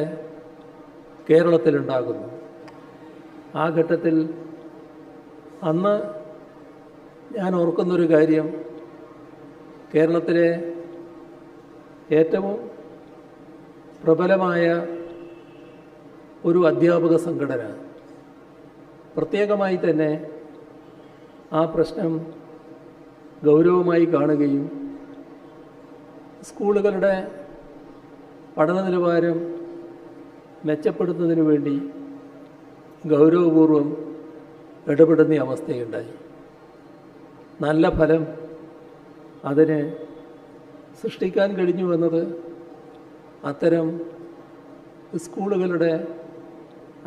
കേരളത്തിലുണ്ടാകുന്നു. ആ ഘട്ടത്തിൽ അന്ന് ഞാൻ ഓർക്കുന്നൊരു കാര്യം, കേരളത്തിലെ ഏറ്റവും പ്രബലമായ ഒരു അധ്യാപക സംഘടന പ്രത്യേകമായി തന്നെ ആ പ്രശ്നം ഗൗരവമായി കാണുകയും സ്കൂളുകളുടെ പഠന നിലവാരം മെച്ചപ്പെടുത്തുന്നതിനു വേണ്ടി ഗൗരവപൂർവം ഇടപെടുന്ന അവസ്ഥയുണ്ടായി. നല്ല ഫലം അതിന് സൃഷ്ടിക്കാൻ കഴിഞ്ഞു എന്നത് അത്തരം സ്കൂളുകളുടെ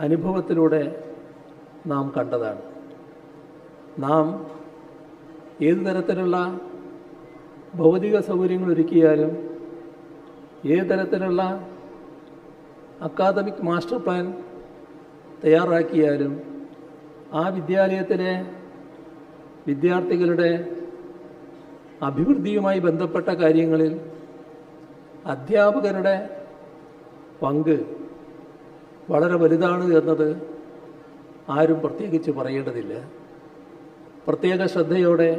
അനുഭവത്തിലൂടെ നാം കണ്ടതാണ്. നാം ഏതു തരത്തിലുള്ള ഭൗതിക സൗകര്യങ്ങൾ ഒരുക്കിയാലും ഏത് തരത്തിലുള്ള അക്കാദമിക് മാസ്റ്റർ പ്ലാൻ തയ്യാറാക്കിയാലും ആ വിദ്യാലയത്തിലെ വിദ്യാർത്ഥികളുടെ അഭിവൃദ്ധിയുമായി ബന്ധപ്പെട്ട കാര്യങ്ങളിൽ അധ്യാപകരുടെ പങ്ക് വളരെ വലുതാണ് എന്നത് ആരും പ്രത്യേകിച്ച് പറയേണ്ടതില്ല. പ്രത്യേക ശ്രദ്ധയോടെ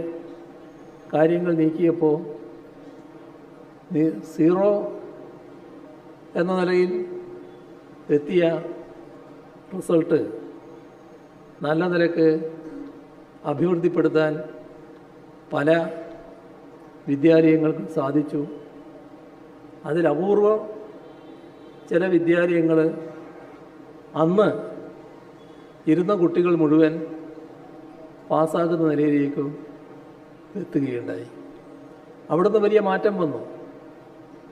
കാര്യങ്ങൾ നീക്കിയപ്പോൾ 0 എന്ന നിലയിൽ എത്തിയ റിസൾട്ട് നല്ല നിലക്ക് അഭിവൃദ്ധിപ്പെടുത്താൻ പല വിദ്യാലയങ്ങൾക്കും സാധിച്ചു. അതിൽ അപൂർവം ചില വിദ്യാലയങ്ങൾ അന്ന് ഇരുന്ന കുട്ടികൾ മുഴുവൻ പാസ്സാകുന്ന നിലയിലേക്കും എത്തുകയുണ്ടായി. അവിടുന്ന് വലിയ മാറ്റം വന്നു,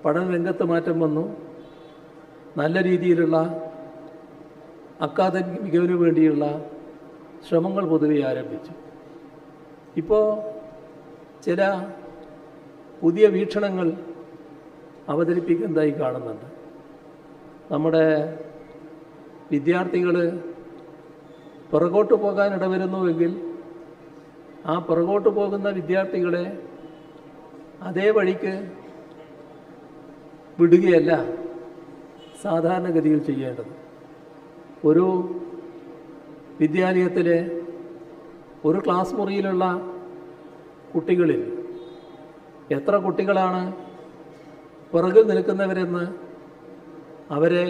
പഠന രംഗത്ത് മാറ്റം വന്നു. നല്ല രീതിയിലുള്ള അക്കാദമിക് മികവിനു വേണ്ടിയുള്ള ശ്രമങ്ങൾ പൊതുവെ ആരംഭിച്ചു. ഇപ്പോൾ ചില പുതിയ വീക്ഷണങ്ങൾ അവതരിപ്പിക്കുന്നതായി കാണുന്നുണ്ട്. നമ്മുടെ വിദ്യാർത്ഥികൾ പുറകോട്ട് പോകാൻ ഇടവരുന്നുവെങ്കിൽ ആ പുറകോട്ട് പോകുന്ന വിദ്യാർത്ഥികളെ അതേ വഴിക്ക് വിടുകയല്ല സാധാരണഗതിയിൽ ചെയ്യേണ്ടത്. ഒരു വിദ്യാലയത്തിലെ ഒരു ക്ലാസ് മുറിയിലുള്ള കുട്ടികളിൽ എത്ര കുട്ടികളാണ് പുറകിൽ നിൽക്കുന്നവരെന്ന് അവരെ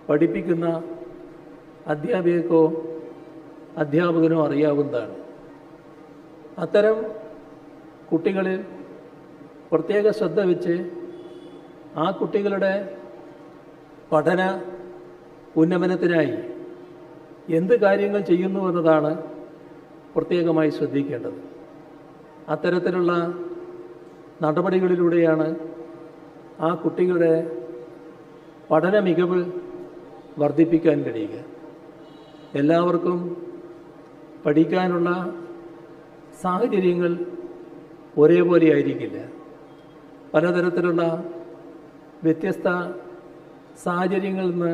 പഠിപ്പിക്കുന്ന അധ്യാപികക്കോ അധ്യാപകനോ അറിയാവുന്നതാണ്. അത്തരം കുട്ടികളിൽ പ്രത്യേക ശ്രദ്ധ വെച്ച് ആ കുട്ടികളുടെ പഠന ഉന്നമനത്തിനായി എന്ത് കാര്യങ്ങൾ ചെയ്യുന്നു എന്നതാണ് പ്രത്യേകമായി ശ്രദ്ധിക്കേണ്ടത്. അത്തരത്തിലുള്ള നടപടികളിലൂടെയാണ് ആ കുട്ടികളുടെ പഠന മികവ് വർദ്ധിപ്പിക്കാൻ കഴിയുക. എല്ലാവർക്കും പഠിക്കാനുള്ള സാഹചര്യങ്ങൾ ഒരേപോലെ ആയിരിക്കില്ല. പലതരത്തിലുള്ള വ്യത്യസ്ത സാഹചര്യങ്ങളിൽ നിന്ന്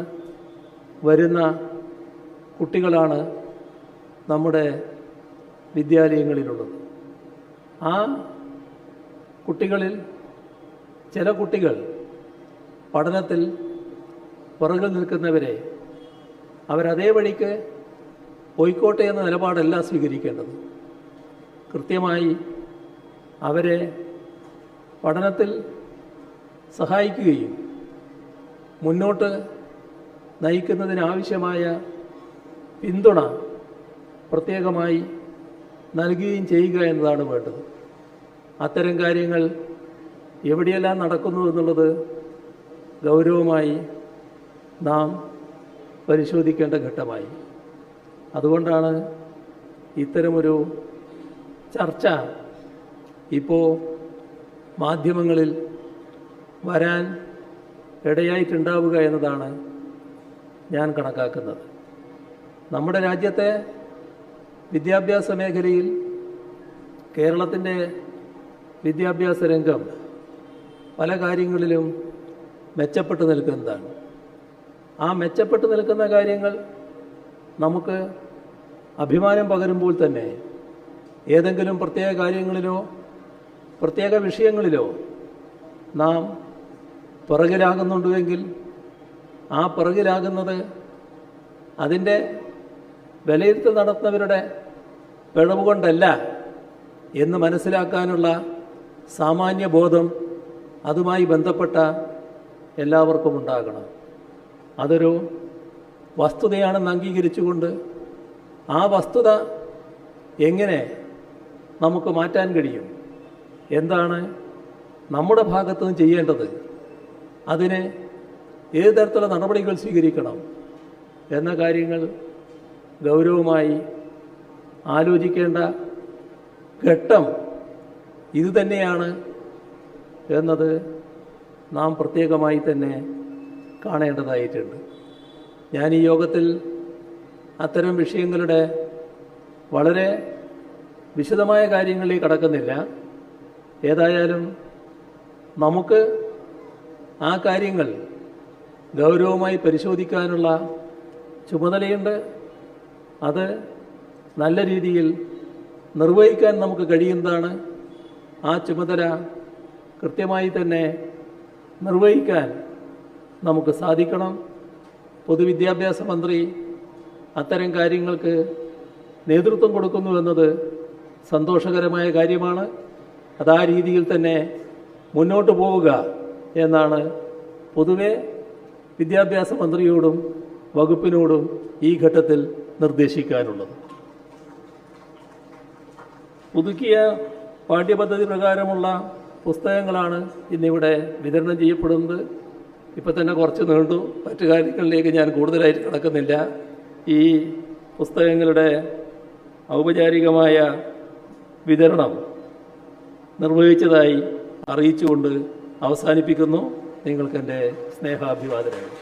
വരുന്ന കുട്ടികളാണ് നമ്മുടെ വിദ്യാലയങ്ങളിലുള്ളത്. ആ കുട്ടികളിൽ ചില കുട്ടികൾ പഠനത്തിൽ പുറകിൽ നിൽക്കുന്നവരെ അവരതേ വഴിക്ക് പോയിക്കോട്ടെ എന്ന നിലപാടല്ല സ്വീകരിക്കേണ്ടത്. കൃത്യമായി അവരെ പഠനത്തിൽ സഹായിക്കുകയും മുന്നോട്ട് നയിക്കുന്നതിനാവശ്യമായ പിന്തുണ പ്രത്യേകമായി നൽകുകയും ചെയ്യുക എന്നതാണ് വേണ്ടത്. അത്തരം കാര്യങ്ങൾ എവിടെയെല്ലാം നടക്കുന്നു എന്നുള്ളത് ഗൗരവമായി നാം പരിശോധിക്കേണ്ട ഘട്ടമായി. അതുകൊണ്ടാണ് ഇത്തരമൊരു ചർച്ച ഇപ്പോൾ മാധ്യമങ്ങളിൽ വരാൻ ഇടയായിട്ടുണ്ടാവുക എന്നതാണ് ഞാൻ കണക്കാക്കുന്നത്. നമ്മുടെ രാജ്യത്തെ വിദ്യാഭ്യാസ മേഖലയിൽ കേരളത്തിൻ്റെ വിദ്യാഭ്യാസ രംഗം പല കാര്യങ്ങളിലും മെച്ചപ്പെട്ടു നിൽക്കുന്നതാണ്. ആ മെച്ചപ്പെട്ടു നിൽക്കുന്ന കാര്യങ്ങൾ നമുക്ക് അഭിമാനം പകരുമ്പോൾ തന്നെ ഏതെങ്കിലും പ്രത്യേക കാര്യങ്ങളിലോ പ്രത്യേക വിഷയങ്ങളിലോ നാം പിറകിലാകുന്നുണ്ടെങ്കിൽ ആ പിറകിലാകുന്നത് അതിൻ്റെ വിലയിരുത്തൽ നടത്തുന്നവരുടെ പിഴവ് കൊണ്ടല്ല എന്ന് മനസ്സിലാക്കാനുള്ള സാമാന്യ ബോധം അതുമായി ബന്ധപ്പെട്ട എല്ലാവർക്കും ഉണ്ടാകണം. അതൊരു വസ്തുതയാണെന്ന് അംഗീകരിച്ചുകൊണ്ട് ആ വസ്തുത എങ്ങനെ നമുക്ക് മാറ്റാൻ കഴിയും, എന്താണ് നമ്മുടെ ഭാഗത്തു നിന്ന് ചെയ്യേണ്ടത്, അതിന് ഏത് തരത്തിലുള്ള നടപടികൾ സ്വീകരിക്കണം എന്ന കാര്യങ്ങൾ ഗൗരവമായി ആലോചിക്കേണ്ട ഘട്ടം ഇതുതന്നെയാണ് എന്നത് നാം പ്രത്യേകമായി തന്നെ കാണേണ്ടതായിട്ടുണ്ട്. ഞാൻ ഈ യോഗത്തിൽ അത്തരം വിഷയങ്ങളുടെ വളരെ വിശദമായ കാര്യങ്ങളിലേക്ക് കടക്കുന്നില്ല. ഏതായാലും നമുക്ക് ആ കാര്യങ്ങൾ ഗൗരവമായി പരിശോധിക്കാനുള്ള ചുമതലയുണ്ട്. അത് നല്ല രീതിയിൽ നിർവഹിക്കാൻ നമുക്ക് കഴിയുന്നതാണ്. ആ ചുമതല കൃത്യമായി തന്നെ നിർവഹിക്കാൻ നമുക്ക് സാധിക്കണം. പൊതുവിദ്യാഭ്യാസ മന്ത്രി അത്തരം കാര്യങ്ങൾക്ക് നേതൃത്വം കൊടുക്കുന്നു എന്നത് സന്തോഷകരമായ കാര്യമാണ്. അത് ആ രീതിയിൽ തന്നെ മുന്നോട്ട് പോവുക എന്നാണ് പൊതുവെ വിദ്യാഭ്യാസ മന്ത്രിയോടും വകുപ്പിനോടും ഈ ഘട്ടത്തിൽ നിർദ്ദേശിക്കാനുള്ളത്. പുതുക്കിയ പാഠ്യപദ്ധതി പ്രകാരമുള്ള പുസ്തകങ്ങളാണ് ഇന്നിവിടെ വിതരണം ചെയ്യപ്പെടുന്നത്. ഇപ്പം തന്നെ കുറച്ച് നീണ്ടു, മറ്റു കാര്യങ്ങളിലേക്ക് ഞാൻ കൂടുതലായിട്ട് കടക്കുന്നില്ല. ഈ പുസ്തകങ്ങളുടെ ഔപചാരികമായ വിതരണം നിർവഹിച്ചതായി അറിയിച്ചുകൊണ്ട് അവസാനിപ്പിക്കുന്നു. നിങ്ങൾക്കെൻ്റെ സ്നേഹാഭിവാദനങ്ങൾ.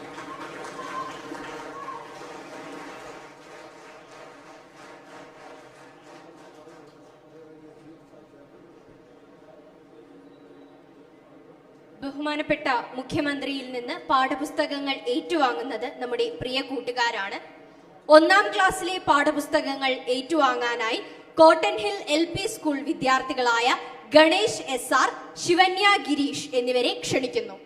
ബഹുമാനപ്പെട്ട മുഖ്യമന്ത്രിയിൽ നിന്ന് പാഠപുസ്തകങ്ങൾ ഏറ്റുവാങ്ങുന്നത് നമ്മുടെ പ്രിയ കൂട്ടുകാരാണ്. 1ാം ക്ലാസ്സിലെ പാഠപുസ്തകങ്ങൾ ഏറ്റുവാങ്ങാനായി കോട്ടൺ ഹിൽ LP സ്കൂൾ വിദ്യാർത്ഥികളായ ഗണേഷ് SR, ശിവന്യ ഗിരീഷ് എന്നിവരെ ക്ഷണിക്കുന്നു.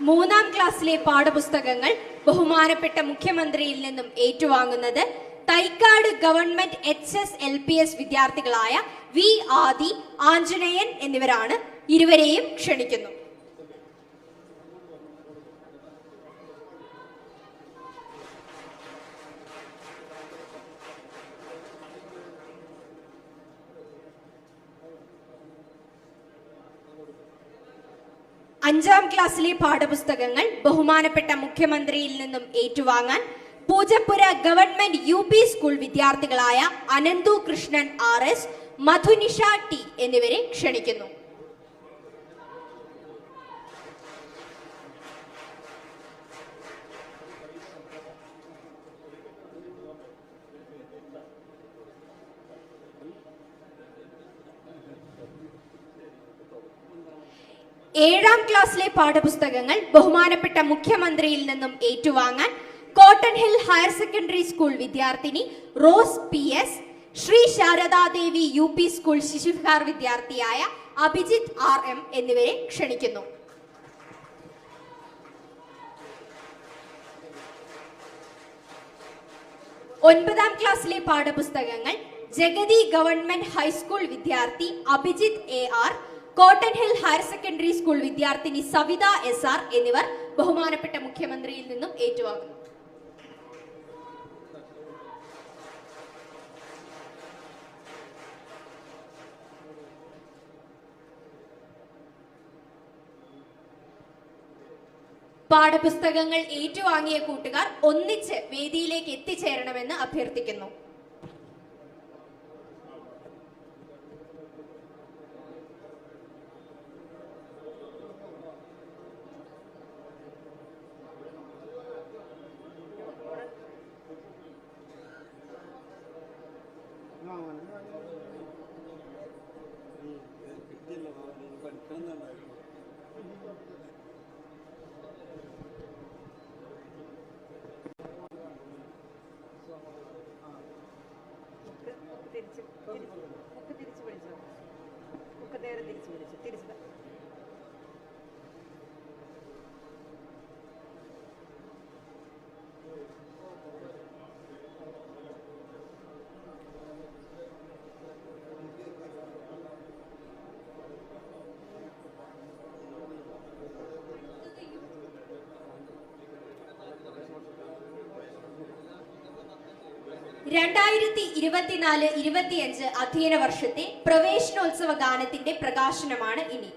മൂന്നാം ക്ലാസ്സിലെ പാഠപുസ്തകങ്ങൾ ബഹുമാനപ്പെട്ട മുഖ്യമന്ത്രിയിൽ നിന്നും ഏറ്റുവാങ്ങുന്നത് തൈക്കാട് ഗവൺമെന്റ് HSLPS വിദ്യാർത്ഥികളായ വി ആദി, ആഞ്ജനേയൻ എന്നിവരാണ്. ഇരുവരെയും ക്ഷണിക്കുന്നു. അഞ്ചാം ക്ലാസ്സിലെ പാഠപുസ്തകങ്ങൾ ബഹുമാനപ്പെട്ട മുഖ്യമന്ത്രിയിൽ നിന്നും ഏറ്റുവാങ്ങാൻ പൂജപ്പുര ഗവൺമെന്റ് UP സ്കൂൾ വിദ്യാർത്ഥികളായ അനന്തു കൃഷ്ണൻ RS, മധുനിഷ T എന്നിവരെ ക്ഷണിക്കുന്നു. ഏഴാം ക്ലാസ്സിലെ പാഠപുസ്തകങ്ങൾ ബഹുമാനപ്പെട്ട മുഖ്യമന്ത്രിയിൽ നിന്നും ഏറ്റുവാങ്ങാൻ Cotton hill higher secondary school വിദ്യാർത്ഥിനി Rose PS, Shri Sharadadevi UP school Shishuvihar വിദ്യാർത്ഥിയായ അഭിജിത്ത് RM എന്നിവരെ ക്ഷണിക്കുന്നു. ഒൻപതാം ക്ലാസ്സിലെ പാഠപുസ്തകങ്ങൾ ജഗതി ഗവൺമെന്റ് ഹൈസ്കൂൾ വിദ്യാർത്ഥി Abhijith AR, cotton hill higher secondary school വിദ്യാർത്ഥിനി സവിത SR എന്നിവർ ബഹുമാനപ്പെട്ട മുഖ്യമന്ത്രിയിൽ നിന്നും ഏറ്റുവാങ്ങുന്നു. പാഠപുസ്തകങ്ങൾ ഏറ്റുവാങ്ങിയ കൂട്ടുകാർ ഒന്നിച്ച് വേദിയിലേക്ക് എത്തിച്ചേരണമെന്ന് അഭ്യർത്ഥിക്കുന്നു. രണ്ടായിരത്തി 24-25 അധ്യയന വർഷത്തെ പ്രവേശനോത്സവ ഗാനത്തിന്റെ പ്രകാശനമാണ് ഇനി.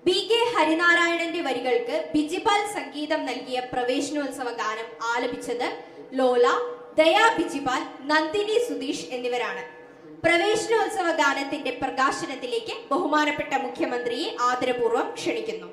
BK ഹരിനാരായണന്റെ വരികൾക്ക് ബിജിപാൽ സംഗീതം നൽകിയ പ്രവേശനോത്സവ ഗാനം ആലപിച്ചത് ലോല, ദയാ ബിജിപാൽ, നന്ദിനി സുധീഷ് എന്നിവരാണ്. പ്രവേശനോത്സവ ഗാനത്തിന്റെ പ്രകാശനത്തിലേക്ക് ബഹുമാനപ്പെട്ട മുഖ്യമന്ത്രിയെ ആദരപൂർവ്വം ക്ഷണിക്കുന്നു.